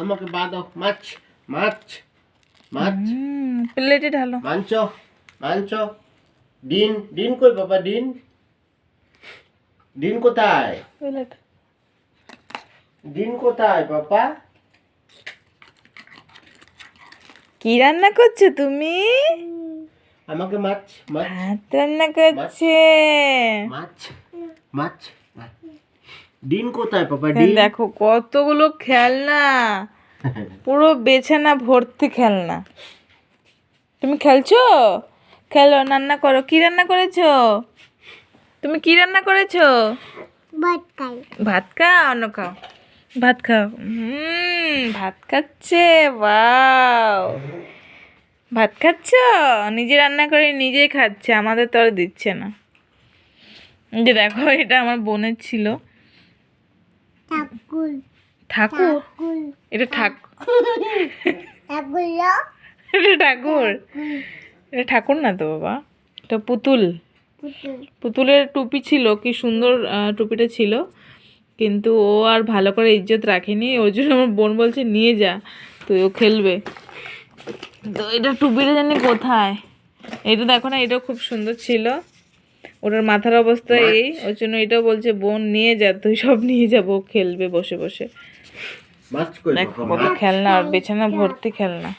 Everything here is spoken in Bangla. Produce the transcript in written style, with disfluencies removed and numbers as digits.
আমাকে বাঁধো। মাছ মাছ মাছ প্লেটে ঢালো। মাংস মাংস। ডিম ডিম কই বাবা? ডিম ডিম কোথায়? প্লেট। ডিম কোথায় বাবা? কি রান্না করছো তুমি? আমাকে মাছ মাছ ভাত রান্না করছে। মাছ মাছ মাছ। ডিম কোথায় বাবা? ডিম দেখো কতগুলো খেলনা, পুরো বিছানা ভর্তি খেলনা। তুমি খেলছো? খেলো, রান্না করো। কি রান্না করেছো তুমি? কি রান্না করেছো? ভাত খাও, অন্য খাও। ভাত খাও। ভাত খাচ্ছে। ওয়াও, ভাত খাচ্ছ? নিজে রান্না করে নিজেই খাচ্ছে, আমাদের তো আর দিচ্ছে না। যে দেখো, এটা আমার বোনের ছিল। ঠাকুর? এটা এটা ঠাকুর? এটা ঠাকুর না তো বাবা, এটা পুতুল। পুতুলের টুপি ছিল, কি সুন্দর টুপিটা ছিল, কিন্তু ও আর ভালো করে ইজ্জত রাখেনি। ওই জন্য আমার বোন বলছে নিয়ে যা, তুই ও খেলবে। তো এটা টুপিটা জানি কোথায়। এটা দেখো না, এটাও খুব সুন্দর ছিল। ওটার মাথার অবস্থা এই, ওই জন্য এটাও বলছে বোন নিয়ে যা, তুই সব নিয়ে যাবো, খেলবে বসে বসে। মাছ কই দেখো বাবা? কত খেলনা, আর বিছানা ভর্তি খেলনা।